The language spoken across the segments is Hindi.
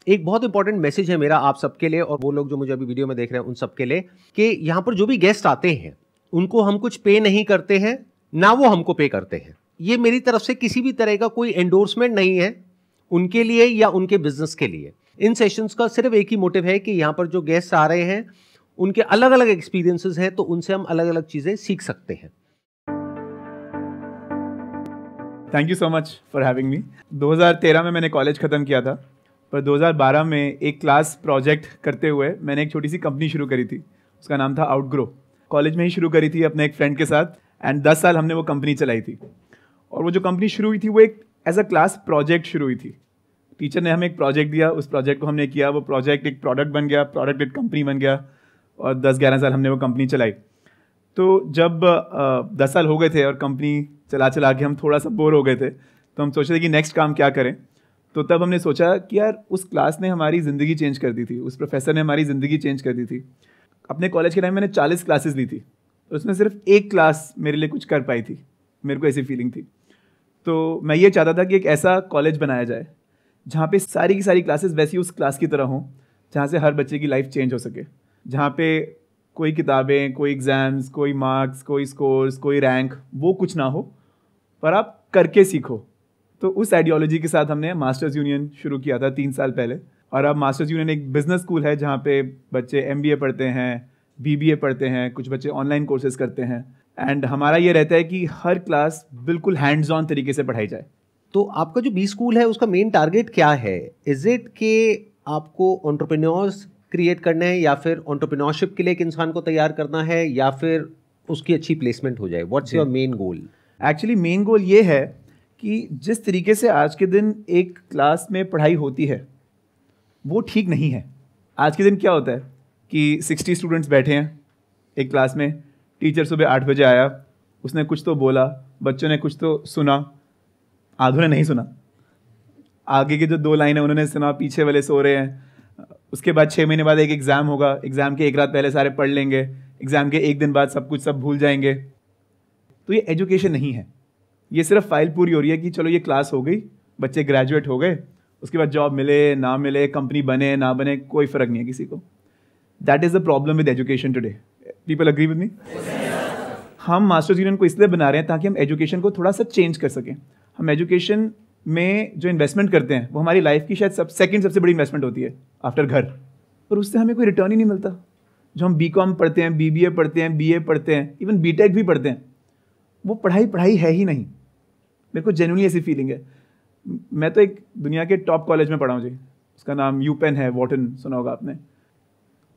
एक बहुत इंपॉर्टेंट मैसेज है मेरा आप सबके लिए और वो लोग जो मुझे अभी वीडियो में देख रहे हैं उन सबके लिए कि यहाँ पर जो भी गेस्ट आते हैं उनको हम कुछ पे नहीं करते हैं, ना वो हमको पे करते हैं। ये मेरी तरफ से किसी भी तरह का कोई एंडोर्समेंट नहीं है उनके लिए या उनके बिजनेस के लिए। इन सेशंस का सिर्फ एक ही मोटिव है कि यहाँ पर जो गेस्ट आ रहे हैं उनके अलग अलग एक्सपीरियंसेस हैं, तो उनसे हम अलग अलग चीजें सीख सकते हैं। Thank you so much for having me. 2013 में मैंने कॉलेज ख़त्म किया था, पर 2012 में एक क्लास प्रोजेक्ट करते हुए मैंने एक छोटी सी कंपनी शुरू करी थी। उसका नाम था आउटग्रो। कॉलेज में ही शुरू करी थी अपने एक फ्रेंड के साथ, एंड 10 साल हमने वो कंपनी चलाई थी। और वो जो कंपनी शुरू हुई थी वो एक एज अ क्लास प्रोजेक्ट शुरू हुई थी। टीचर ने हमें एक प्रोजेक्ट दिया, उस प्रोजेक्ट को हमने किया, वो प्रोजेक्ट एक प्रोडक्ट बन गया, प्रोडक्ट एक कंपनी बन गया, और 10-11 साल हमने वो कंपनी चलाई। तो जब 10 साल हो गए थे और कंपनी चला चला के हम थोड़ा सा बोर हो गए थे, तो हम सोच रहे थे कि नेक्स्ट काम क्या करें। तो तब हमने सोचा कि यार उस क्लास ने हमारी ज़िंदगी चेंज कर दी थी, उस प्रोफेसर ने हमारी ज़िंदगी चेंज कर दी थी। अपने कॉलेज के टाइम मैंने 40 क्लासेस ली थी, तो उसमें सिर्फ एक क्लास मेरे लिए कुछ कर पाई थी, मेरे को ऐसी फीलिंग थी। तो मैं ये चाहता था कि एक ऐसा कॉलेज बनाया जाए जहाँ पे सारी की सारी क्लासेस वैसी उस क्लास की तरह हों, जहाँ से हर बच्चे की लाइफ चेंज हो सके, जहाँ पे कोई किताबें, कोई एग्ज़ाम्स, कोई मार्क्स, कोई स्कोर्स, कोई रैंक, वो कुछ ना हो, पर आप करके सीखो। तो उस आइडियोलॉजी के साथ हमने मास्टर्स यूनियन शुरू किया था 3 साल पहले। और अब मास्टर्स यूनियन एक बिजनेस स्कूल है जहाँ पे बच्चे MBA पढ़ते हैं, BBA पढ़ते हैं, कुछ बच्चे ऑनलाइन कोर्सेज करते हैं। एंड हमारा ये रहता है कि हर क्लास बिल्कुल हैंड्स ऑन तरीके से पढ़ाई जाए। तो आपका जो बी स्कूल है उसका मेन टारगेट क्या है? इज इट कि आपको एंटरप्रेन्योर्स क्रिएट करना है, या फिर एंटरप्रेन्योरशिप के लिए एक इंसान को तैयार करना है, या फिर उसकी अच्छी प्लेसमेंट हो जाए? What's your main goal? Actually main goal ये है कि जिस तरीके से आज के दिन एक क्लास में पढ़ाई होती है वो ठीक नहीं है। आज के दिन क्या होता है कि 60 स्टूडेंट्स बैठे हैं एक क्लास में, टीचर सुबह 8 बजे आया, उसने कुछ तो बोला, बच्चों ने कुछ तो सुना, आधों ने नहीं सुना, आगे के जो 2 लाइन है उन्होंने सुना, पीछे वाले सो रहे हैं। उसके बाद 6 महीने बाद एक एग्ज़ाम होगा, एग्ज़ाम के एक रात पहले सारे पढ़ लेंगे, एग्ज़ाम के एक दिन बाद सब भूल जाएंगे। तो ये एजुकेशन नहीं है, ये सिर्फ फाइल पूरी हो रही है कि चलो ये क्लास हो गई, बच्चे ग्रेजुएट हो गए, उसके बाद जॉब मिले ना मिले, कंपनी बने ना बने, कोई फ़र्क नहीं है किसी को। That is the problem with education today. People agree with me? हम मास्टर्स यूनियन को इसलिए बना रहे हैं ताकि हम एजुकेशन को थोड़ा सा चेंज कर सकें। हम एजुकेशन में जो इन्वेस्टमेंट करते हैं वो हमारी लाइफ की शायद सेकंड सबसे बड़ी इन्वेस्टमेंट होती है आफ्टर घर, पर उससे हमें कोई रिटर्न ही नहीं मिलता। जो हम BCom पढ़ते हैं, BBA पढ़ते हैं, BA पढ़ते हैं, इवन BTech भी पढ़ते हैं, वो पढ़ाई है ही नहीं। मेरे को जेन्युइनली ऐसी फीलिंग है। मैं तो एक दुनिया के टॉप कॉलेज में पढ़ा हूँ जी, उसका नाम UPenn है, वॉटन सुना होगा आपने।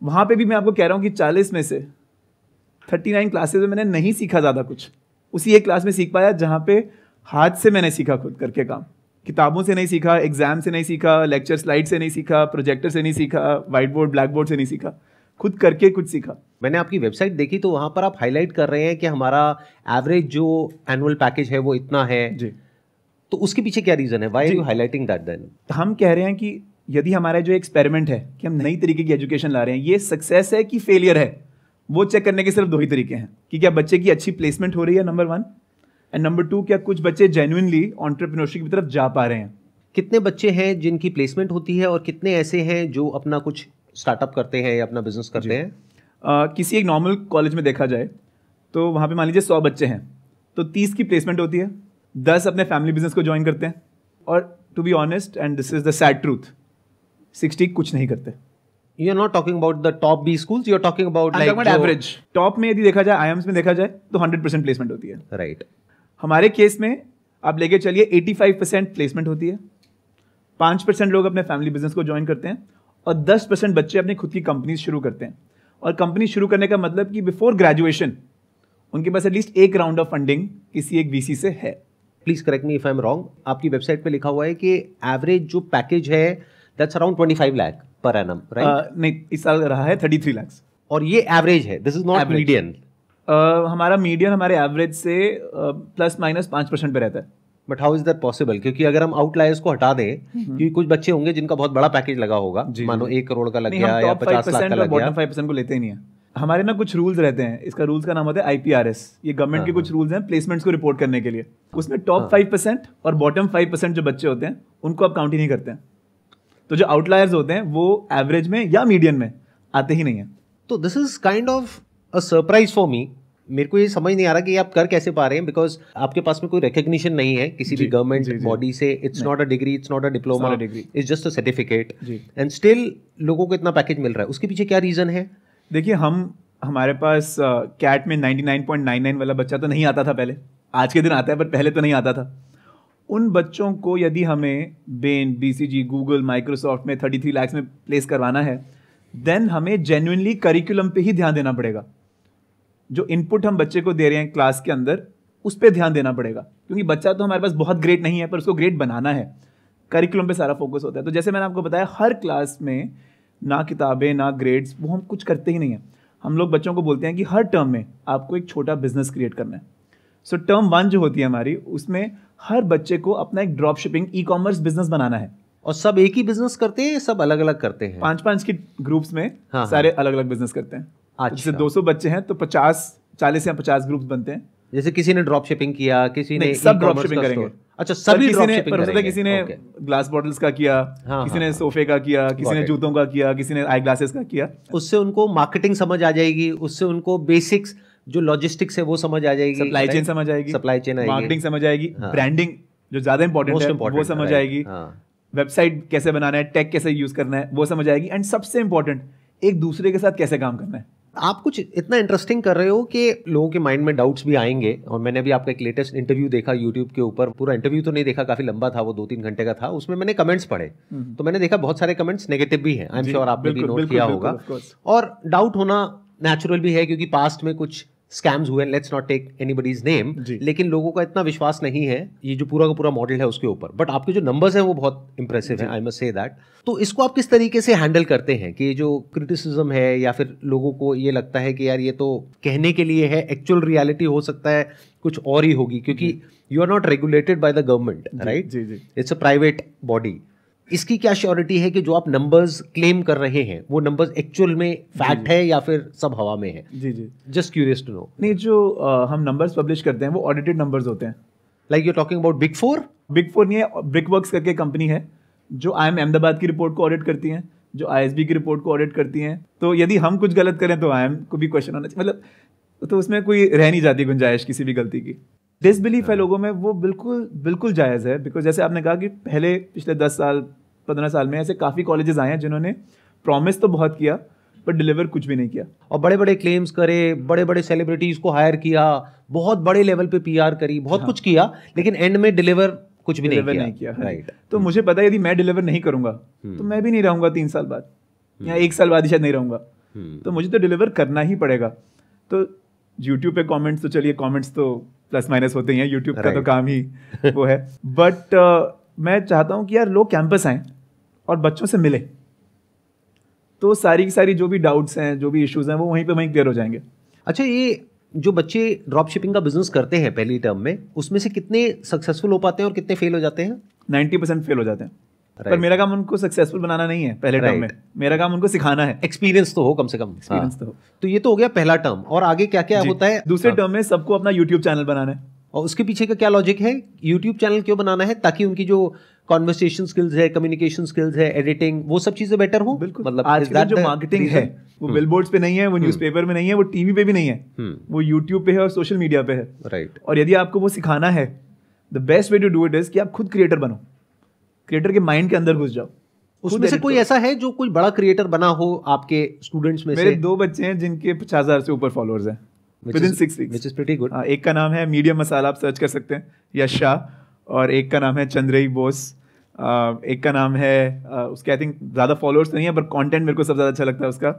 वहाँ पे भी मैं आपको कह रहा हूँ कि 40 में से 39 क्लासेज में मैंने नहीं सीखा ज़्यादा कुछ। उसी एक क्लास में सीख पाया जहाँ पे हाथ से मैंने सीखा, खुद करके काम। किताबों से नहीं सीखा, एग्जाम से नहीं सीखा, लेक्चर स्लाइड से नहीं सीखा, प्रोजेक्टर से नहीं सीखा, वाइट बोर्ड ब्लैक बोर्ड से नहीं सीखा, खुद करके कुछ सीखा। मैंने आपकी वेबसाइट देखी तो वहाँ पर आप हाईलाइट कर रहे हैं कि हमारा एवरेज जो एनुअल पैकेज है वो इतना है जी। तो उसके पीछे क्या रीज़न है? Why are you highlighting that then? हम कह रहे हैं कि यदि हमारा जो एक्सपेरिमेंट है कि हम नई तरीके की एजुकेशन ला रहे हैं, ये सक्सेस है कि फेलियर है, वो चेक करने के सिर्फ 2 ही तरीके हैं कि क्या बच्चे की अच्छी प्लेसमेंट हो रही है, नंबर 1, एंड नंबर 2, क्या कुछ बच्चे जेन्युइनली एंटरप्रेन्योरशिप की तरफ जा पा रहे हैं। कितने बच्चे हैं जिनकी प्लेसमेंट होती है और कितने ऐसे हैं जो अपना कुछ स्टार्टअप करते हैं या अपना बिजनेस करते हैं? किसी एक नॉर्मल कॉलेज में देखा जाए तो वहाँ पे मान लीजिए 100 बच्चे हैं तो 30 की प्लेसमेंट होती है, 10 अपने फैमिली बिजनेस को ज्वाइन करते हैं, और to be honest and this is the sad truth, 60 कुछ नहीं करते। You are not talking about the top B schools, you are talking about I'm talking about average. Top में यदि देखा जाए, IIMs में देखा जाए तो 100% प्लेसमेंट होती है। राइट। हमारे केस में आप लेके चलिए 85% प्लेसमेंट होती है, 5% लोग अपने फैमिली बिजनेस को ज्वाइन करते हैं, और 10% बच्चे अपनी खुद की कंपनी शुरू करते हैं। और कंपनी शुरू करने का मतलब कि बिफोर ग्रेजुएशन उनके पास एटलीस्ट एक राउंड ऑफ फंडिंग किसी एक VC से है। Please correct me if I am wrong, आपकी वेबसाइट पे लिखा हुआ है कि एवरेज जो पैकेज है that's around 25 lakh per annum, right? नहीं, इस साल रहा है 33 लाख। और ये एवरेज है, दिस इज नॉट मीडियन। हमारा मीडियन हमारे एवरेज से ±5% पे रहता है। But how is that possible? क्योंकि अगर हम आउटलायर्स को हटा दें, क्योंकि कुछ बच्चे होंगे जिनका बहुत बड़ा पैकेज लगा होगा, मानो 1 करोड़ का लग गया या 50 लाख का लग गया। 5% को लेते ही नहीं है। हमारे ना कुछ रूल्स रहते हैं, इसका रूल्स का नाम होता है IPRS। ये गवर्नमेंट के कुछ रूल्स हैं प्लेसमेंट्स को रिपोर्ट करने के लिए। उसमें टॉप 5% और बॉटम 5% जो बच्चे होते हैं उनको आप काउंट ही नहीं करते हैं। तो जो आउटलायर्स होते हैं वो एवरेज में या मीडियन में आते ही नहीं है। तो this is kind of a surprise for me. मेरे को ये समझ नहीं आ रहा कि आप कर कैसे पा रहे हैं, बिकॉज आपके पास में कोई रिकग्निशन नहीं है किसी भी गवर्नमेंट बॉडी से। It's not a degree, it's not a diploma, it's just a certificate, and still लोगों को इतना पैकेज मिल रहा है। उसके पीछे क्या रीजन है? देखिए, हमारे पास कैट में 99.99 वाला बच्चा तो नहीं आता था पहले, आज के दिन आता है, पर पहले तो नहीं आता था। उन बच्चों को यदि हमें बेन, बीसीजी, गूगल, माइक्रोसॉफ्ट में 33 लाख में प्लेस करवाना है, देन हमें जेन्युइनली करिकुलम पे ही ध्यान देना पड़ेगा। जो इनपुट हम बच्चे को दे रहे हैं क्लास के अंदर, उस पर ध्यान देना पड़ेगा, क्योंकि बच्चा तो हमारे पास बहुत ग्रेट नहीं है, पर उसको ग्रेट बनाना है। करिकुलम पे सारा फोकस होता है। तो जैसे मैंने आपको बताया, हर क्लास में ना किताबें ना ग्रेड्स, वो हम कुछ करते ही नहीं हैं। हम लोग बच्चों को बोलते हैं कि हर टर्म में आपको एक छोटा बिजनेस क्रिएट करना है। सो टर्म 1 जो होती है हमारी, उसमें हर बच्चे को अपना एक ड्रॉप शिपिंग ई-कॉमर्स बिजनेस बनाना है। और सब एक ही बिजनेस करते हैं, सब अलग अलग करते हैं? 5-5 के ग्रुप्स में सारे अलग अलग बिजनेस करते हैं। अच्छा। जैसे 200 बच्चे हैं तो 40 या 50 ग्रुप्स बनते हैं। जैसे किसी ने ड्रॉप शिपिंग किया, किसी ने सब ड्रॉप शिपिंग करेंगे। अच्छा, सभी ड्रॉप शिपिंग करेंगे। किसी ने ग्लास बॉटल्स का किया, किसी ने सोफे का किया, किसी ने जूतों का किया, किसी ने आई ग्लासेस का किया। उससे उनको मार्केटिंग समझ आ जाएगी, उससे उनको बेसिक्स जो लॉजिस्टिक्स है वो समझ आ जाएगी, सप्लाई चेन समझ आएगी, सप्लाई चेन आएगी, मार्केटिंग समझ आएगी, ब्रांडिंग जो ज्यादा इंपॉर्टेंट है वो समझ आएगी, वेबसाइट कैसे बनाना है, टेक कैसे यूज करना है वो समझ आएगी, एंड सबसे इंपॉर्टेंट, एक दूसरे के साथ कैसे काम करना है। आप कुछ इतना इंटरेस्टिंग कर रहे हो कि लोगों के माइंड में डाउट्स भी आएंगे। और मैंने भी आपका एक लेटेस्ट इंटरव्यू देखा यूट्यूब के ऊपर, पूरा इंटरव्यू तो नहीं देखा, काफी लंबा था वो, 2-3 घंटे का था। उसमें मैंने कमेंट्स पढ़े, तो मैंने देखा बहुत सारे कमेंट्स नेगेटिव भी हैं। आई एम श्योर आपने भी नोट किया होगा। और डाउट होना नेचुरल भी है, क्योंकि पास्ट में कुछ स्कैम्स हुए, let's not take anybody's name, लेकिन लोगों का इतना विश्वास नहीं है ये जो पूरा का पूरा मॉडल है उसके ऊपर। बट आपके जो नंबर्स हैं वो बहुत इंप्रेसिव हैं, आई मस्ट से दैट। तो इसको आप किस तरीके से हैंडल करते हैं कि जो क्रिटिसिज्म है, या फिर लोगों को ये लगता है कि यार ये तो कहने के लिए है, एक्चुअल रियलिटी हो सकता है कुछ और ही होगी, क्योंकि you are not regulated by the government, right? It's a private body. इसकी क्या श्योरिटी है कि जो आप नंबर्स क्लेम कर रहे हैं वो नंबर्स एक्चुअल में फैक्ट है या फिर सब हवा में है? Just curious to know. नहीं, जो हम नंबर्स पब्लिश करते हैं वो ऑडिटेड नंबर्स होते हैं। Like you talking about big four? Big four नहीं है, ब्रिकवर्क्स करके कंपनी है जो IIM अहमदाबाद की रिपोर्ट को ऑडिट करती हैं, जो ISB की रिपोर्ट को ऑडिट करती हैं। तो यदि हम कुछ गलत करें तो IIM को भी क्वेश्चन होना चाहिए, मतलब तो उसमें कोई रह नहीं जाती गुंजाइश किसी भी गलती की। डिसबिलीफ है लोगों में, वो बिल्कुल जायज़ है। बिकॉज जैसे आपने कहा कि पहले पिछले 10 साल 15 साल में ऐसे काफ़ी कॉलेजेस आए हैं जिन्होंने प्रॉमिस तो बहुत किया पर डिलीवर कुछ भी नहीं किया, और बड़े बड़े क्लेम्स करे, बड़े बड़े सेलिब्रिटीज को हायर किया, बहुत बड़े लेवल पे PR करी, बहुत कुछ किया, लेकिन एंड में डिलीवर कुछ भी नहीं किया। राइट। तो मुझे पता है यदि मैं डिलीवर नहीं करूंगा तो मैं भी नहीं रहूंगा 3 साल बाद, या 1 साल बाद ही शायद नहीं रहूंगा। तो मुझे तो डिलीवर करना ही पड़ेगा। तो यूट्यूब पे कमेंट्स तो चलिए, कमेंट्स तो प्लस माइनस होते ही हैं, यूट्यूब का तो काम ही वो है। बट मैं चाहता हूँ कि यार लोग कैंपस आएँ और बच्चों से मिले, तो सारी की सारी जो भी डाउट्स हैं, जो भी इश्यूज हैं, वो वहीं क्लियर हो जाएंगे। अच्छा, ये जो बच्चे ड्रॉप शिपिंग का बिजनेस करते हैं पहली टर्म में, उसमें से कितने सक्सेसफुल हो पाते हैं और कितने फेल हो जाते हैं? 90% फेल हो जाते हैं। पर मेरा काम उनको सक्सेसफुल बनाना नहीं है पहले टर्म में, मेरा काम उनको सिखाना है। एक्सपीरियंस तो हो कम से कम, एक्सपीरियंस तो हो। तो ये तो हो गया पहला टर्म, और आगे क्या क्या होता है? दूसरे टर्म में सबको अपना यूट्यूब चैनल बनाना है। और उसके पीछे का क्या लॉजिक है? यूट्यूब चैनल क्यों बनाना है? ताकि उनकी जो कॉन्वर्सेशन स्किल्स है, कम्युनिकेशन स्किल्स है, एडिटिंग, वो सब चीजें बेटर हो। बिल्कुल। मतलब आज की जो मार्केटिंग है वो बिलबोर्ड्स पे नहीं है, वो न्यूज़पेपर में नहीं है, वो टीवी पे भी नहीं है, वो यूट्यूब पे है और सोशल मीडिया पे है। राइट। और यदि आपको वो सिखाना है, the best way to do it is कि आप खुद क्रिएटर बनो, क्रिएटर के माइंड के अंदर घुस जाओ। उसमें से कोई ऐसा है जो कोई बड़ा क्रिएटर बना हो आपके स्टूडेंट्स में? मेरे 2 बच्चे हैं जिनके 50,000 से ऊपर फॉलोअर्स हैं within 6 weeks, which is pretty good. एक का नाम है मीडियम मसाला, आप सर्च कर सकते हैं, यश शाह, और एक का नाम है चंद्रई बोस, एक का नाम है उसके आई थिंक ज़्यादा फॉलोअर्स नहीं है पर कंटेंट मेरे को सबसे ज़्यादा अच्छा लगता है उसका,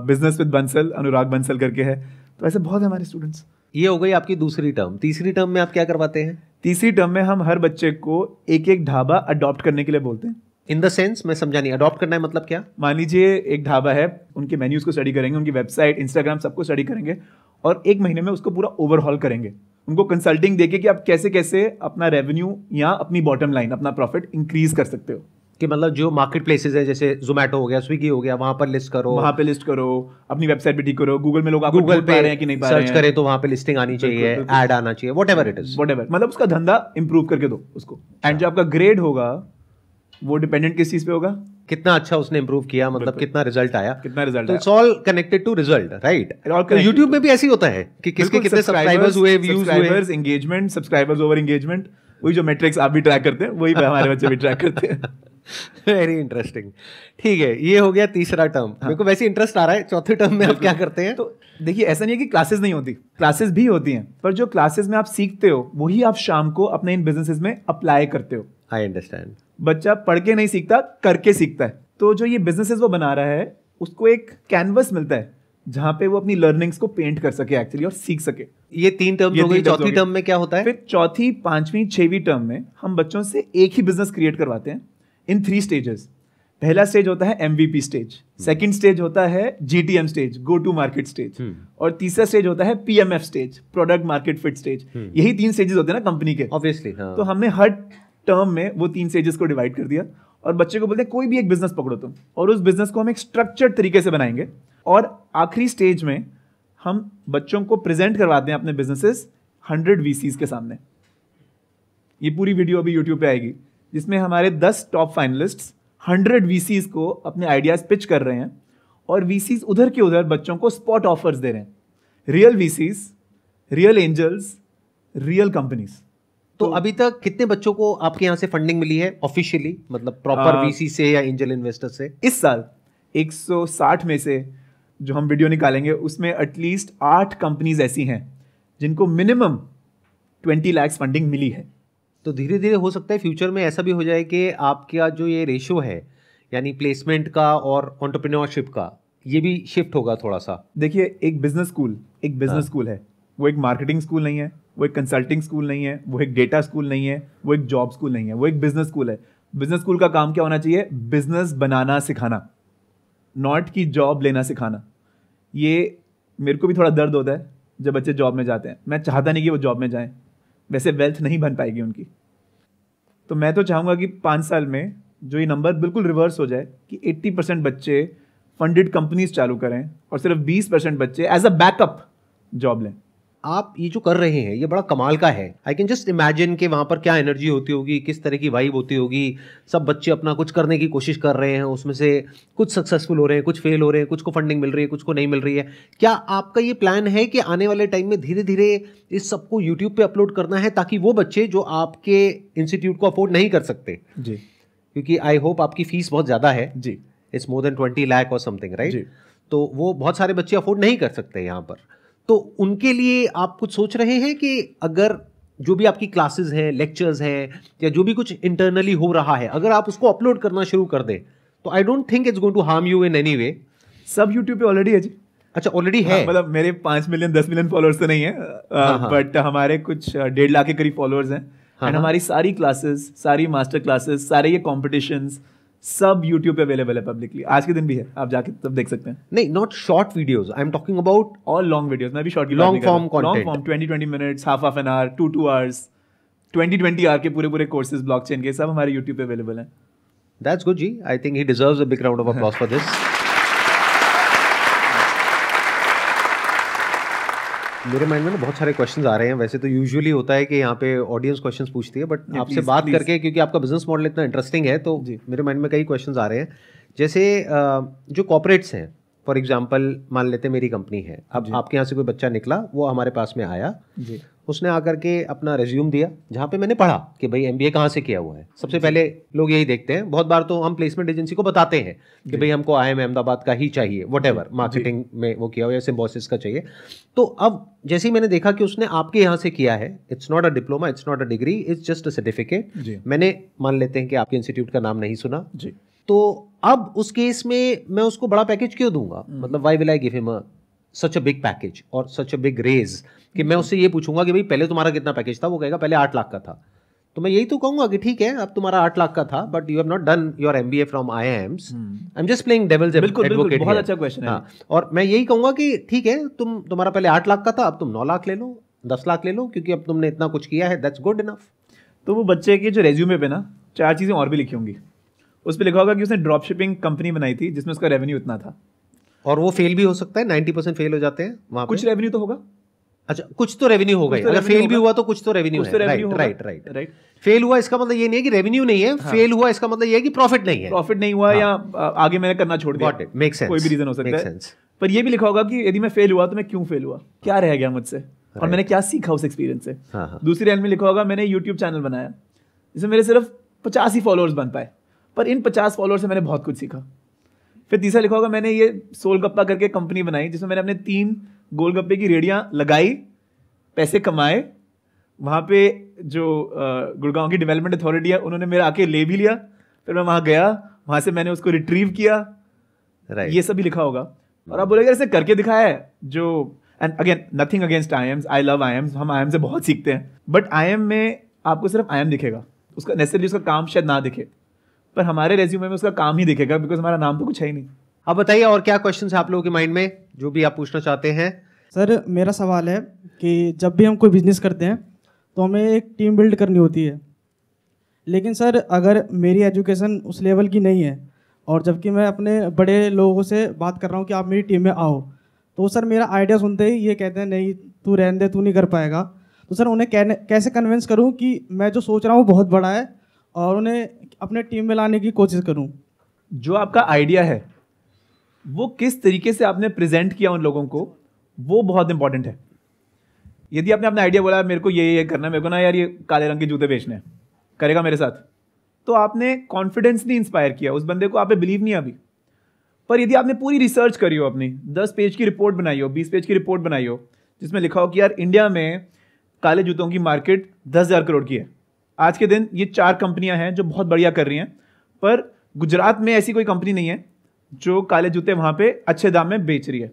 बिजनेस विद बंसल, अनुराग बंसल करके है। तो ऐसे बहुत है हमारे स्टूडेंट्स। ये हो गई आपकी दूसरी टर्म। तीसरी टर्म में आप क्या करवाते हैं? तीसरी टर्म में हम हर बच्चे को एक ढाबा अडॉप्ट करने के लिए बोलते हैं। इन द सेंस, मैं समझा नहीं, अडॉप्ट करना है मतलब क्या? मान लीजिए एक ढाबा है, उनके मेन्यूज को स्टडी करेंगे, उनकी वेबसाइट, इंस्टाग्राम सबको स्टडी करेंगे, और 1 महीने में उसको पूरा ओवरहॉल करेंगे, उनको कंसल्टिंग देके कि आप कैसे कैसे अपना रेवेन्यू या अपनी बॉटम लाइन, अपना प्रॉफिट इंक्रीज कर सकते हो। कि मतलब जो मार्केट प्लेसेस है, जैसे जोमेटो हो गया, स्विगी हो गया, वहां पर लिस्ट करो, अपनी वेबसाइट भी ठीक करो, गूगल में लोग आपको गूगल पे रहे हैं कि नहीं पा रहे हैं, सर्च करें तो वहां पे लिस्टिंग आनी चाहिए, ऐड आना चाहिए, व्हाटएवर इट इज, व्हाटएवर, मतलब उसका धंधा इंप्रूव करके दो उसको। एंड जो आपका ग्रेड होगा वो डिपेंडेंट किस चीज पे होगा? कितना अच्छा उसने इंप्रूव किया, मतलब कितना रिजल्ट आया, कितना रिजल्ट तो आया। It's all connected to result, right? तो यूट्यूब में भी ऐसे ही होता है कि किसके कितने सब्सक्राइबर्स हुए, व्यूज हुए, एंगेजमेंट, सब्सक्राइबर्स ओवर एंगेजमेंट, वही जो मैट्रिक्स आप भी ट्रैक करते हैं वही हमारे बच्चे भी ट्रैक करते हैं। Very interesting. ठीक है, ये हो गया तीसरा टर्म। मेरे को वैसे इंटरेस्ट आ रहा है, चौथे टर्म में आप क्या करते हैं? तो देखिए, ऐसा नहीं है कि क्लासेस नहीं होती, क्लासेस भी होती हैं, पर जो क्लासेस में आप सीखते हो वही आप शाम को अपने इन बिजनेसेस में अप्लाई करते हो। I understand. बच्चा पढ़ के नहीं सीखता, करके सीखता है। तो जो ये बिजनेसेस वो बना रहा है, उसको एक कैनवस मिलता है जहां पे वो अपनी लर्निंग्स को पेंट कर सके एक्चुअली और सीख सके। ये 3 टर्म हो गई। चौथी टर्म में क्या होता है? फिर चौथी, पांचवी, छठवीं टर्म में हम बच्चों से एक ही बिजनेस क्रिएट करवाते हैं इन 3 स्टेजेस। पहला स्टेज होता है MVP स्टेज, सेकंड स्टेज होता है GTM stage, go to market stage, और तीसरा स्टेज होता है PMF stage, product market fit stage. यही 3 स्टेजेस होते हैं ना कंपनी के, ऑब्वियसली। हाँ। तो हमने हर टर्म में वो 3 स्टेजेस को डिवाइड कर दिया और बच्चे को बोलते हैं कोई भी एक बिजनेस पकड़ो तुम, और उस बिजनेस को हम एक स्ट्रक्चर्ड तरीके से बनाएंगे। और आखिरी स्टेज में हम बच्चों को प्रेजेंट करवाते हैं अपने बिजनेसेस 100 VCs के सामने। ये पूरी वीडियो अभी यूट्यूब पे आएगी, जिसमें हमारे 10 टॉप फाइनलिस्ट्स 100 VCs को अपने आइडियाज पिच कर रहे हैं, और VCs उधर के उधर बच्चों को स्पॉट ऑफर्स दे रहे हैं। Real VCs, real angels, real companies. तो अभी तक कितने बच्चों को आपके यहाँ से फंडिंग मिली है ऑफिशियली, मतलब प्रॉपर VC से या एंजल इन्वेस्टर से? इस साल 160 में से जो हम वीडियो निकालेंगे उसमें एटलीस्ट 8 कंपनीज ऐसी हैं जिनको मिनिमम 20 लाख फंडिंग मिली है। तो धीरे धीरे हो सकता है फ्यूचर में ऐसा भी हो जाए कि आपका जो ये रेशियो है, यानी प्लेसमेंट का और एंटरप्रेन्योरशिप का, ये भी शिफ्ट होगा थोड़ा सा। देखिए, एक बिजनेस स्कूल है, वो एक मार्केटिंग स्कूल नहीं है, वो एक कंसल्टिंग स्कूल नहीं है, वो एक डेटा स्कूल नहीं है, वो एक जॉब स्कूल नहीं है, वो एक बिजनेस स्कूल है। बिजनेस स्कूल का काम क्या होना चाहिए? बिजनेस बनाना सिखाना, नॉट की जॉब लेना सिखाना। ये मेरे को भी थोड़ा दर्द होता है जब बच्चे जॉब में जाते हैं। मैं चाहता नहीं कि वो जॉब में जाएं, वैसे वेल्थ नहीं बन पाएगी उनकी। तो मैं तो चाहूँगा कि 5 साल में जो ये नंबर बिल्कुल रिवर्स हो जाए कि 80% बच्चे फंडेड कंपनीज चालू करें और सिर्फ 20% बच्चे एज अ बैकअप जॉब लें। आप ये जो कर रहे हैं ये बड़ा कमाल का है। आई कैन जस्ट इमेजिन कि वहाँ पर क्या एनर्जी होती होगी, किस तरह की वाइब होती होगी। सब बच्चे अपना कुछ करने की कोशिश कर रहे हैं, उसमें से कुछ सक्सेसफुल हो रहे हैं, कुछ फेल हो रहे हैं, कुछ को फंडिंग मिल रही है, कुछ को नहीं मिल रही है। क्या आपका ये प्लान है कि आने वाले टाइम में धीरे धीरे इस सबको यूट्यूब पे अपलोड करना है, ताकि वो बच्चे जो आपके इंस्टीट्यूट को अफोर्ड नहीं कर सकते, जी, क्योंकि आई होप आपकी फीस बहुत ज़्यादा है, जी, इट्स मोर देन 20 लाख और समथिंग, जी, राइट? तो वो बहुत सारे बच्चे अफोर्ड नहीं कर सकते यहाँ पर, तो उनके लिए आप कुछ सोच रहे हैं कि अगर जो भी आपकी क्लासेस हैं, लेक्चर्स हैं, या जो भी कुछ इंटरनली हो रहा है, अगर आप उसको अपलोड करना शुरू कर दें, तो I don't think it's going to harm you in any way. सब यूट्यूब पे ऑलरेडी है जी। अच्छा, ऑलरेडी है? मतलब मेरे 5 मिलियन 10 मिलियन फॉलोअर्स तो नहीं है, बट हमारे कुछ 1.5 लाख के करीब फॉलोअर्स हैं। एंड हमारी सारी क्लासेस, सारी मास्टर क्लासेस, सारे ये कॉम्पिटिशंस सब यूट्यूब पे अवेलेबल है पब्लिकली। आज के दिन भी है, आप जाके तब देख सकते हैं। नहीं, not short videos, I am talking about all long videos. मैं भी short long form content, long form 20 minutes, half an hour, 2 hours, 20 hour के पूरे कोर्सेज ब्लॉकचेन के सब हमारे यूट्यूब पे अवेलेबल हैं। दैट्स गुड जी, I think he deserves a big round of applause for this. मेरे माइंड में ना बहुत सारे क्वेश्चंस आ रहे हैं। वैसे तो यूजुअली होता है कि यहाँ पे ऑडियंस क्वेश्चंस पूछती है, बट आपसे बात करके, क्योंकि आपका बिजनेस मॉडल इतना इंटरेस्टिंग है, तो मेरे माइंड में कई क्वेश्चंस आ रहे हैं। जैसे जो कॉर्पोरेट्स हैं, फॉर एग्जांपल मान लेते हैं मेरी कंपनी है, अब आपके यहाँ से कोई बच्चा निकला, वो हमारे पास में आया जी, उसने आकर के अपना रेज्यूम दिया, जहाँ पे मैंने पढ़ा कि भाई MBA कहाँ से किया हुआ है। सबसे पहले लोग यही देखते हैं, बहुत बार तो हम प्लेसमेंट एजेंसी को बताते हैं कि भाई हमको IIM अहमदाबाद का ही चाहिए, व्हाटएवर मार्केटिंग में वो किया हुआ या सिम्बोसिस का चाहिए। तो अब जैसे ही मैंने देखा कि उसने आपके यहाँ से किया है, it's not a diploma, it's not a degree, it's just a certificate. मैंने मान लेते हैं कि आपके इंस्टीट्यूट का नाम नहीं सुना जी, तो अब उस केस में मैं उसको बड़ा पैकेज क्यों दूंगा? मतलब why will I give him such a big package और सच अ बिग रेज, कि मैं उससे ये पूछूंगा कि भाई पहले तुम्हारा कितना पैकेज था, वो कहेगा पहले 8 लाख का था। तो मैं यही तो कहूंगा कि ठीक है, अब तुम्हारा 8 लाख का था, but you have not done your MBA from IIMs। I am just playing devil's advocate. बहुत अच्छा क्वेश्चन है। और मैं यही कहूंगा कि ठीक है, तुम्हारा पहले 8 लाख का था, अब तुम 9 लाख ले लो, 10 लाख ले लो, क्योंकि अब तुमने इतना कुछ किया है, दैट्स गुड इनफ। तो वो बच्चे के जो रेज्यूमे पे ना 4 चीजें और भी लिखी होंगी। उस पर लिखा होगा कि उसने ड्रॉप शिपिंग कंपनी बनाई थी जिसमें उसका रेवेन्यू इतना था, और वो फेल भी हो सकता है, 90% फेल हो जाते हैं वहाँ। कुछ रेवेन्यू तो होगा, अच्छा, कुछ तो रेवेन्यू हो गई, अगर फेल भी हुआ तो कुछ तो रेवेन्यू है। राइट। फेल हुआ इसका मतलब ये नहीं है कि रेवेन्यू नहीं है, फेल हुआ इसका मतलब ये है कि प्रॉफिट नहीं है, प्रॉफिट नहीं हुआ, या आगे मैंने करना छोड़ दिया, कोई भी रीजन हो सकता है। पर ये भी लिखा होगा कि यदि मैं फेल हुआ तो मैं क्यों फेल हुआ, क्या रह गया मुझसे, और मैंने क्या सीखा उस एक्सपीरियंस से। दूसरी लाइन में लिखा होगा मैंने यूट्यूब चैनल बनाया जिसमें मेरे सिर्फ 50 ही फॉलोअर्स बन पाए, पर इन 50 फॉलोअर्स से मैंने बहुत कुछ सीखा। फिर तीसरा लिखा होगा मैंने ये सोलगप्पा करके कंपनी बनाई जिसमें मैंने अपने 3 गोलगप्पे की रेडियां लगाई, पैसे कमाए, वहाँ पे जो गुड़गांव की डेवलपमेंट अथॉरिटी है उन्होंने मेरा आके ले भी लिया, फिर मैं वहाँ गया, वहाँ से मैंने उसको रिट्रीव किया। ये सब भी लिखा होगा। और आप बोलेंगे ऐसे करके दिखाया है जो, and again nothing against IIMs, I love IIMs, हम IIM से बहुत सीखते हैं, बट IIM में आपको सिर्फ IIM दिखेगा, उसका नेसेसरी उसका काम शायद ना दिखे, पर हमारे रेज्यूमे में उसका काम ही दिखेगा, बिकॉज हमारा नाम तो कुछ है ही नहीं। अब बताइए और क्या क्वेश्चन है आप लोगों के माइंड में जो भी आप पूछना चाहते हैं। सर मेरा सवाल है कि जब भी हम कोई बिजनेस करते हैं तो हमें एक टीम बिल्ड करनी होती है, लेकिन सर अगर मेरी एजुकेशन उस लेवल की नहीं है और जबकि मैं अपने बड़े लोगों से बात कर रहा हूँ कि आप मेरी टीम में आओ, तो सर मेरा आइडिया सुनते ही ये कहते हैं नहीं तू रहने दे, तू नहीं कर पाएगा। तो सर उन्हें कैसे कन्विंस करूँ कि मैं जो सोच रहा हूँ बहुत बड़ा है और उन्हें अपने टीम में लाने की कोशिश करूँ। जो आपका आइडिया है वो किस तरीके से आपने प्रेजेंट किया उन लोगों को, वो बहुत इंपॉर्टेंट है। यदि आपने अपना आइडिया बोला मेरे को ये करना है, मेरे को ना यार ये काले रंग के जूते बेचने हैं, करेगा मेरे साथ, तो आपने कॉन्फिडेंस नहीं इंस्पायर किया, उस बंदे को आप पे बिलीव नहीं अभी। पर यदि आपने पूरी रिसर्च करी हो, अपनी 10 पेज की रिपोर्ट बनाई हो, 20 पेज की रिपोर्ट बनाई हो, जिसमें लिखा हो कि यार इंडिया में काले जूतों की मार्केट 10,000 करोड़ की है, आज के दिन ये 4 कंपनियां हैं जो बहुत बढ़िया कर रही हैं, पर गुजरात में ऐसी कोई कंपनी नहीं है जो काले जूते वहां पे अच्छे दाम में बेच रही है।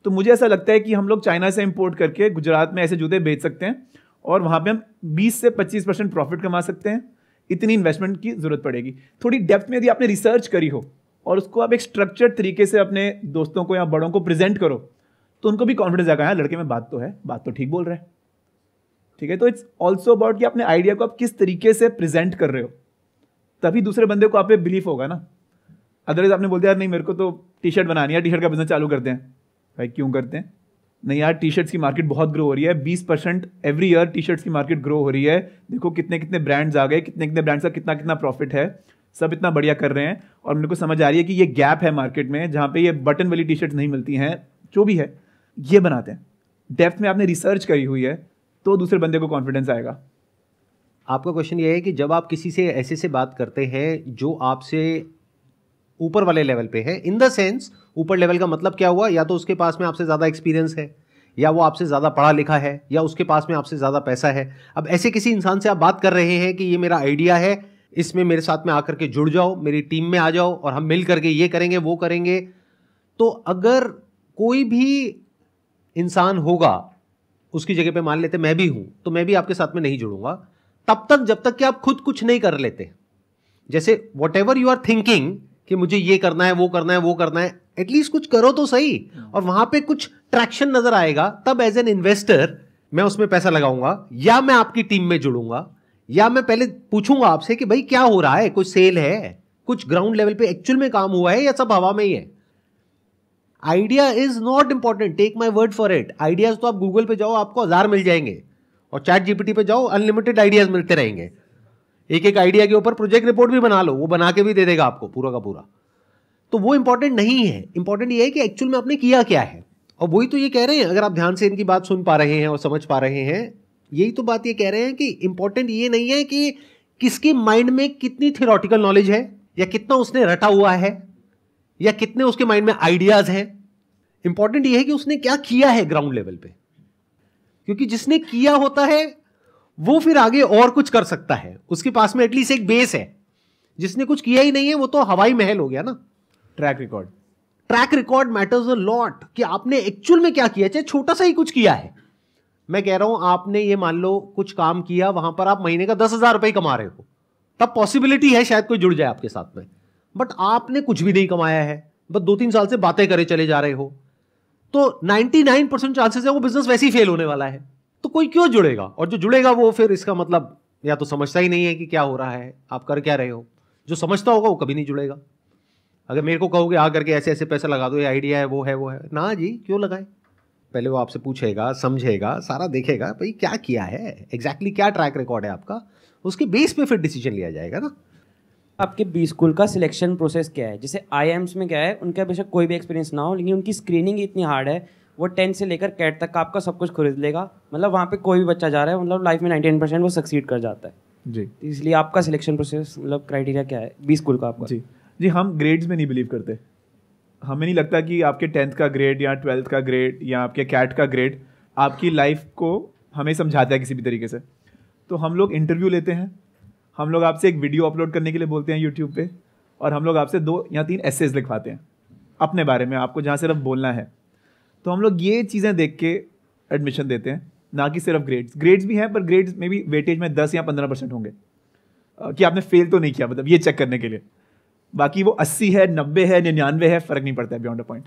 तो मुझे ऐसा लगता है कि हम लोग चाइना से इंपोर्ट करके गुजरात में ऐसे जूते बेच सकते हैं और वहां पे हम 20 से 25% प्रॉफिट कमा सकते हैं। इतनी इन्वेस्टमेंट की जरूरत पड़ेगी। थोड़ी डेप्थ में यदि आपने रिसर्च करी हो और उसको आप एक स्ट्रक्चर्ड तरीके से अपने दोस्तों को या बड़ों को प्रेजेंट करो, तो उनको भी कॉन्फिडेंस आएगा, लड़के में बात तो है, बात तो ठीक बोल रहा है, ठीक है। तो इट्स ऑल्सो अबाउट कि अपने आइडिया को आप किस तरीके से प्रेजेंट कर रहे हो, तभी दूसरे बंदे को आप पे बिलीफ होगा ना। अदरवाइज आपने बोल दिया यार नहीं मेरे को तो टी शर्ट बनानी है, टी शर्ट का बिजनेस चालू करते हैं, भाई क्यों करते हैं? नहीं यार टी शर्ट्स की मार्केट बहुत ग्रो हो रही है, 20% एवरी ईयर टी शर्ट्स की मार्केट ग्रो हो रही है, देखो कितने कितने ब्रांड्स आ गए, कितने कितने ब्रांड्स का कितना कितना प्रॉफिट है, सब इतना बढ़िया कर रहे हैं। और मेरे को समझ आ रही है कि ये गैप है मार्केट में जहाँ पे ये बटन वाली टी शर्ट्स नहीं मिलती हैं, जो भी है ये बनाते हैं। डेप्थ में आपने रिसर्च करी हुई है तो दूसरे बंदे को कॉन्फिडेंस आएगा। आपका क्वेश्चन ये है कि जब आप किसी से ऐसे से बात करते हैं जो आपसे ऊपर वाले लेवल पे है, इन द सेंस ऊपर लेवल का मतलब क्या हुआ, या तो उसके पास में आपसे ज़्यादा एक्सपीरियंस है, या वो आपसे ज़्यादा पढ़ा लिखा है, या उसके पास में आपसे ज़्यादा पैसा है। अब ऐसे किसी इंसान से आप बात कर रहे हैं कि ये मेरा आइडिया है, इसमें मेरे साथ में आकर के जुड़ जाओ, मेरी टीम में आ जाओ और हम मिल करके ये करेंगे वो करेंगे। तो अगर कोई भी इंसान होगा उसकी जगह पे, मान लेते मैं भी हूं, तो मैं भी आपके साथ में नहीं जुड़ूंगा तब तक जब तक कि आप खुद कुछ नहीं कर लेते। जैसे whatever you are thinking कि मुझे ये करना है वो करना है वो करना है, एटलीस्ट कुछ करो तो सही, और वहां पे कुछ ट्रैक्शन नजर आएगा, तब एज एन इन्वेस्टर मैं उसमें पैसा लगाऊंगा, या मैं आपकी टीम में जुड़ूंगा, या मैं पहले पूछूंगा आपसे कि भाई क्या हो रहा है, कुछ सेल है, कुछ ग्राउंड लेवल पे एक्चुअल में काम हुआ है, या सब हवा में ही है। Idea is not important, take my word for it. Ideas तो आप गूगल पे जाओ आपको 1000 मिल जाएंगे, और चैट जीपीटी पे जाओ अनलिमिटेड आइडियाज मिलते रहेंगे। एक एक आइडिया के ऊपर प्रोजेक्ट रिपोर्ट भी बना लो, वो बना के भी दे देगा आपको पूरा का पूरा। तो वो इंपॉर्टेंट नहीं है, इंपॉर्टेंट ये है कि एक्चुअल में आपने किया क्या है। और वही तो ये कह रहे हैं, अगर आप ध्यान से इनकी बात सुन पा रहे हैं और समझ पा रहे हैं, यही तो बात ये कह रहे हैं कि इंपॉर्टेंट ये नहीं है कि किसके माइंड में कितनी थियोरेटिकल नॉलेज है, या कितना उसने रटा हुआ है, या कितने उसके माइंड में आइडियाज हैं। इंपॉर्टेंट ये है कि उसने क्या किया है ग्राउंड लेवल पे, क्योंकि जिसने किया होता है वो फिर आगे और कुछ कर सकता है, उसके पास में एटलीस्ट एक बेस है। जिसने कुछ किया ही नहीं है वो तो हवाई महल हो गया ना। Track record matters a lot, कि आपने एक्चुअल में क्या किया, चाहे छोटा सा ही कुछ किया है। मैं कह रहा हूं आपने ये मान लो कुछ काम किया, वहां पर आप महीने का 10,000 रुपए कमा रहे हो, तब पॉसिबिलिटी है शायद कोई जुड़ जाए आपके साथ में। बट आपने कुछ भी नहीं कमाया है, बस 2-3 साल से बातें करे चले जा रहे हो, तो 99% चांसेस है वो बिजनेस वैसे ही फेल होने वाला है। तो कोई क्यों जुड़ेगा? और जो जुड़ेगा वो फिर इसका मतलब या तो समझता ही नहीं है कि क्या हो रहा है, आप कर क्या रहे हो। जो समझता होगा वो कभी नहीं जुड़ेगा। अगर मेरे को कहोगे आ करके ऐसे ऐसे पैसा लगा दो, ये आइडिया है वो है वो है, ना जी क्यों लगाए, पहले वो आपसे पूछेगा, समझेगा, सारा देखेगा भाई क्या किया है, एग्जैक्टली क्या ट्रैक रिकॉर्ड है आपका, उसके बेस पे फिर डिसीजन लिया जाएगा ना। आपके बी स्कूल का सिलेक्शन प्रोसेस क्या है? जैसे IIMs में क्या है, उनका बेशक कोई भी एक्सपीरियंस ना हो, लेकिन उनकी स्क्रीनिंग इतनी हार्ड है, वो 10 से लेकर कैट तक का आपका सब कुछ खरीद लेगा। मतलब वहाँ पे कोई भी बच्चा जा रहा है, मतलब लाइफ में 99% वो सक्सीड कर जाता है जी। तो इसलिए आपका सिलेक्शन प्रोसेस, मतलब क्राइटेरिया क्या है बी स्कूल का आपका? जी, हम ग्रेड्स में नहीं बिलीव करते। हमें नहीं लगता कि आपके 10th का ग्रेड या 12th का ग्रेड या आपके कैट का ग्रेड आपकी लाइफ को हमें समझाता है किसी भी तरीके से। तो हम लोग इंटरव्यू लेते हैं, हम लोग आपसे एक वीडियो अपलोड करने के लिए बोलते हैं यूट्यूब पे, और हम लोग आपसे 2 या 3 एसेज लिखवाते हैं अपने बारे में, आपको जहाँ सिर्फ बोलना है। तो हम लोग ये चीज़ें देख के एडमिशन देते हैं, ना कि सिर्फ ग्रेड्स भी हैं, पर ग्रेड्स में भी वेटेज में 10 या 15% होंगे कि आपने फेल तो नहीं किया, मतलब ये चेक करने के लिए। बाकी वो 80 है, 90 है, 99 है, फर्क नहीं पड़ता है बियॉन्ड अ पॉइंट।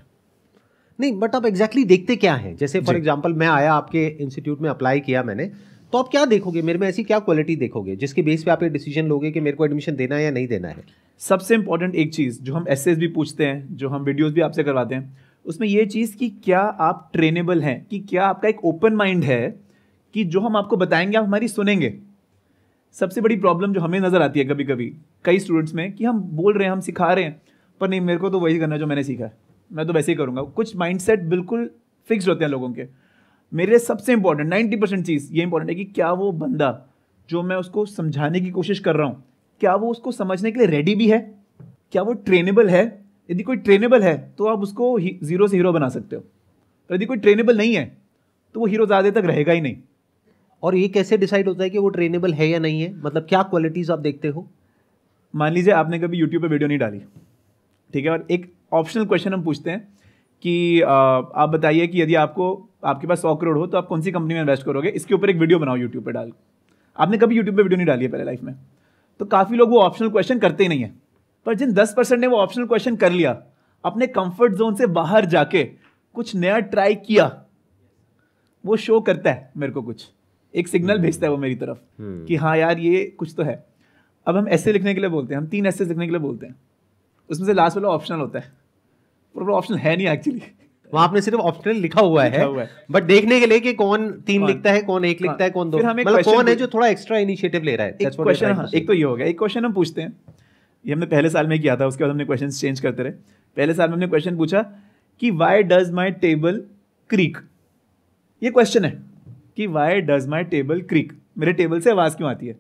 नहीं, बट आप एग्जैक्टली देखते क्या है? जैसे फॉर एग्जांपल मैं आया आपके इंस्टीट्यूट में, अप्लाई किया मैंने, तो आप क्या देखोगे मेरे में, ऐसी क्या क्वालिटी देखोगे जिसके बेस पे आप ये डिसीजन लोगे कि मेरे को एडमिशन देना है या नहीं देना है? सबसे इंपॉर्टेंट एक चीज़ जो हम एसेज भी पूछते हैं, जो हम वीडियोस भी आपसे करवाते हैं, उसमें ये चीज़ कि क्या आप ट्रेनेबल हैं, कि क्या आपका एक ओपन माइंड है कि जो हम आपको बताएंगे आप हमारी सुनेंगे। सबसे बड़ी प्रॉब्लम जो हमें नज़र आती है कभी कभी कई स्टूडेंट्स में, कि हम बोल रहे हैं, हम सिखा रहे हैं, पर नहीं, मेरे को तो वही करना है जो मैंने सीखा है, मैं तो वैसे ही करूँगा। कुछ माइंडसेट बिल्कुल फिक्स्ड होते हैं लोगों के। मेरे लिए सबसे इंपॉर्टेंट 90% चीज़ ये इंपॉर्टेंट है कि क्या वो बंदा जो मैं उसको समझाने की कोशिश कर रहा हूँ, क्या वो उसको समझने के लिए रेडी भी है, क्या वो ट्रेनेबल है। यदि कोई ट्रेनेबल है तो आप उसको जीरो से हीरो बना सकते हो, और यदि कोई ट्रेनेबल नहीं है तो वो हीरो ज़्यादा तक रहेगा ही नहीं। और ये कैसे डिसाइड होता है कि वो ट्रेनेबल है या नहीं है? मतलब क्या क्वालिटीज़ आप देखते हो? मान लीजिए आपने कभी यूट्यूब पे वीडियो नहीं डाली, ठीक है, और एक ऑप्शनल क्वेश्चन हम पूछते हैं कि आप बताइए कि यदि आपके पास 100 करोड़ हो तो आप कौन सी कंपनी में इन्वेस्ट करोगे, इसके ऊपर एक वीडियो बनाओ यूट्यूब पे डाल। आपने कभी यूट्यूब पे वीडियो नहीं डाली है पहले लाइफ में, तो काफ़ी लोग वो ऑप्शनल क्वेश्चन करते ही नहीं है। पर जिन 10% ने वो ऑप्शनल क्वेश्चन कर लिया, अपने कंफर्ट जोन से बाहर जाके कुछ नया ट्राई किया, वो शो करता है मेरे को, कुछ एक सिग्नल भेजता है वो मेरी तरफ कि हाँ यार ये कुछ तो है। अब हम ऐसे लिखने के लिए बोलते हैं, हम 3 ऐसे लिखने के लिए बोलते हैं, उसमें से लास्ट वाला ऑप्शनल होता है, पर वो ऑप्शनल है नहीं एक्चुअली। वहां आपने सिर्फ ऑप्शनल लिखा हुआ है, बट देखने के लिए कि कौन 3 लिखता है, कौन 1 लिखता है, कौन 2, मतलब कौन है जो थोड़ा एक्स्ट्रा इनिशिएटिव ले रहा है। एक क्वेश्चन, एक तो ये हो गया। एक क्वेश्चन हम पूछते हैं, ये हमने पहले साल में किया था, उसके बाद हमने क्वेश्चन चेंज करते रहे। पहले साल में हमने क्वेश्चन पूछा कि why does my table creek. ये क्वेश्चन है कि why does my table creek, मेरे टेबल से आवाज़ क्यों आती है।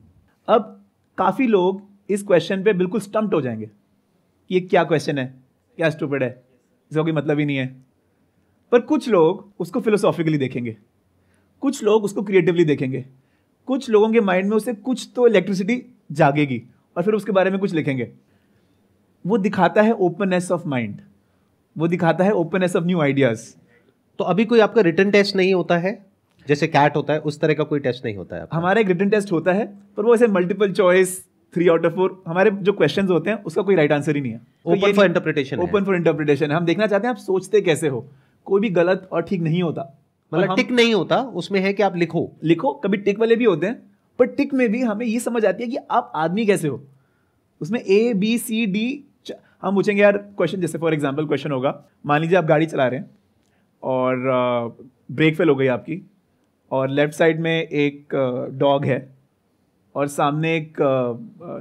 अब काफ़ी लोग इस क्वेश्चन पे बिल्कुल स्टम्प्ड हो जाएंगे कि ये क्या क्वेश्चन है, क्या स्टूपिड है, इसका कोई मतलब ही नहीं है। पर कुछ लोग उसको फिलोसॉफिकली देखेंगे, कुछ लोग उसको क्रिएटिवली देखेंगे, कुछ लोगों के माइंड में उससे कुछ तो इलेक्ट्रिसिटी जागेगी और फिर उसके बारे में कुछ लिखेंगे। वो दिखाता है ओपननेस ऑफ माइंड, वो दिखाता है ओपननेस ऑफ न्यू आइडियाज। तो अभी कोई आपका रिटन टेस्ट नहीं होता है जैसे कैट होता है, उस तरह का कोई टेस्ट नहीं होता है? हमारा एक रिटन टेस्ट होता है, पर वो ऐसे मल्टीपल चॉइस 3 आउट ऑफ 4, हमारे जो क्वेश्चंस होते हैं उसका कोई राइट आंसर ही नहीं है। Open for interpretation, open for interpretation. हम देखना चाहते हैं आप सोचते कैसे हो, कोई भी गलत और ठीक नहीं होता। मतलब टिक नहीं होता उसमें, है कि आप लिखो। कभी टिक वाले भी होते हैं, पर टिक में भी हमें ये समझ आती है कि आप आदमी कैसे हो। उसमें ABCD हम पूछेंगे यार क्वेश्चन, जैसे फॉर एग्जांपल क्वेश्चन होगा, मान लीजिए आप गाड़ी चला रहे हैं और ब्रेक फेल हो गई आपकी, और लेफ्ट साइड में एक डॉग है और सामने एक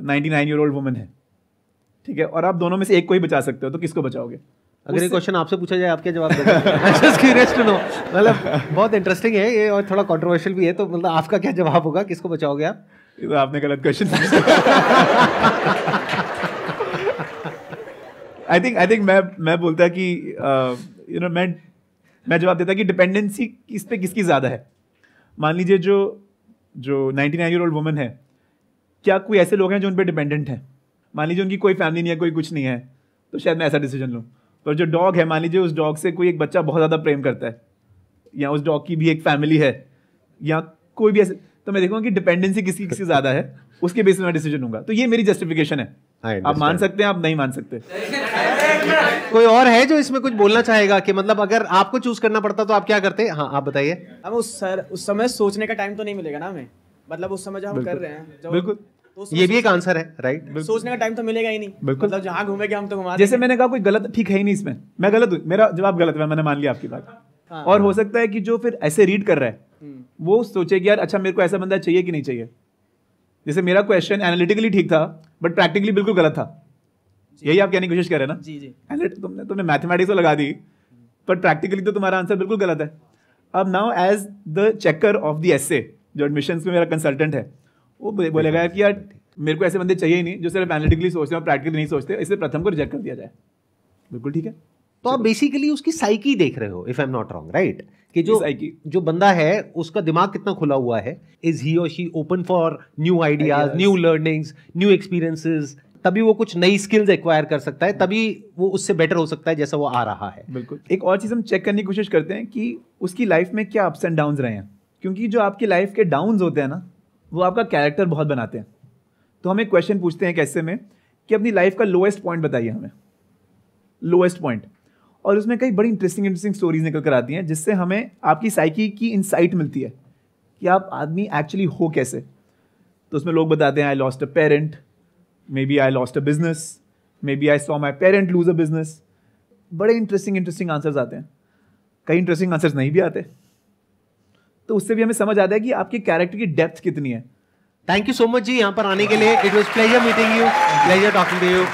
99-year-old वुमन है, ठीक है, और आप दोनों में से एक को ही बचा सकते हो, तो किसको बचाओगे? अगर ये क्वेश्चन आपसे पूछा जाए आप क्या जवाब दोगे? Just curious to know. मतलब बहुत इंटरेस्टिंग है ये और थोड़ा कंट्रोवर्शियल भी है, तो मतलब आपका क्या जवाब होगा, किसको बचाओगे आप? ये तो आपने गलत क्वेश्चन आई थिंक मैं बोलता कि मैं जवाब देता कि डिपेंडेंसी किस पे किसकी ज़्यादा है। मान लीजिए जो 99-year-old वुमन है, क्या कोई ऐसे लोग हैं जो उन पर डिपेंडेंट हैं? मान लीजिए उनकी कोई फैमिली नहीं है, कोई कुछ नहीं है, तो शायद मैं ऐसा डिसीजन लूँ। पर जो डॉग है, मान लीजिए उस डॉग से कोई एक बच्चा बहुत ज़्यादा प्रेम करता है, या उस डॉग की भी एक फैमिली है, या कोई भी ऐसे, तो मैं देखूंगा कि डिपेंडेंसी किसकी ज़्यादा है, उसके बेस पे मैं डिसीजन लूँगा। तो ये मेरी जस्टिफिकेशन है। आप मान सकते हैं, आप नहीं मान सकते। कोई और है जो इसमें कुछ बोलना चाहेगा कि मतलब अगर आपको चूज करना पड़ता तो आप क्या करते? हाँ, आप बताइए। अब उस समय सोचने का टाइम तो नहीं मिलेगा ना हमें, मतलब उस समय जो हम कर रहे हैं, बिल्कुल तो ये भी एक आंसर है, राइट? सोचने का टाइम तो मिलेगा ही नहीं, मतलब जहाँ घूमेंगे हम तो घुमा जैसे मैंने कहा कोई गलत ठीक है ही नहीं इसमें, मैं गलत हूँ, मेरा जवाब गलत है, मैंने मान लिया आपकी बात, हाँ। और हो सकता है कि जो फिर ऐसे रीड कर रहा है वो सोचे कि यार अच्छा मेरे को ऐसा बंदा चाहिए कि नहीं चाहिए। जैसे मेरा क्वेश्चन एनालिटिकली ठीक था बट प्रैक्टिकली बिल्कुल गलत था, यही आप कहने की कोशिश कर रहे हैं ना। जी जी। तुमने मैथमेटिक्स तो लगा दी पर प्रैक्टिकली तो तुम्हारा आंसर बिल्कुल गलत है। अब now as the checker of the essay, जो एडमिशंस में मेरा कंसल्टेंट है, वो बोलेगा कि यार मेरे को ऐसे बंदे चाहिए ही नहीं जो सिर्फ एनालिटिकली सोचते हैं और प्रैक्टिकली नहीं सोचते, इसलिए प्रथम को रिजेक्ट कर दिया जाए। बिल्कुल ठीक है। तो आप बेसिकली उसकी साइकी देख रहे हो, if I am not wrong, right? कि Psyche। जो बंदा है उसका दिमाग कितना खुला हुआ है, इज ही और she open for new ideas, new learnings, new experiences, तभी वो कुछ नई स्किल्स एक्वायर कर सकता है, तभी वो उससे बेटर हो सकता है जैसा वो आ रहा है। बिल्कुल। एक और चीज़ हम चेक करने की कोशिश करते हैं कि उसकी लाइफ में क्या अप्स एंड डाउन्स रहे हैं, क्योंकि जो आपकी लाइफ के डाउन्स होते हैं ना वो आपका कैरेक्टर बहुत बनाते हैं। तो हम एक क्वेश्चन पूछते हैं कैसे में कि अपनी लाइफ का लोएस्ट पॉइंट बताइए हमें, लोएस्ट पॉइंट, और उसमें कई बड़ी इंटरेस्टिंग स्टोरीज निकल कर आती हैं जिससे हमें आपकी साइकी की इंसाइट मिलती है कि आप आदमी एक्चुअली हो कैसे। तो उसमें लोग बताते हैं I lost a parent, maybe I lost a business, maybe I saw my parent lose a business. बड़े इंटरेस्टिंग आंसर्स आते हैं, कई इंटरेस्टिंग आंसर्स नहीं भी आते। तो उससे भी हमें समझ आता है कि आपके कैरेक्टर की डेप्थ कितनी है। थैंक यू सो मच जी यहाँ पर आने के लिए। It was pleasure meeting you, pleasure talking to you.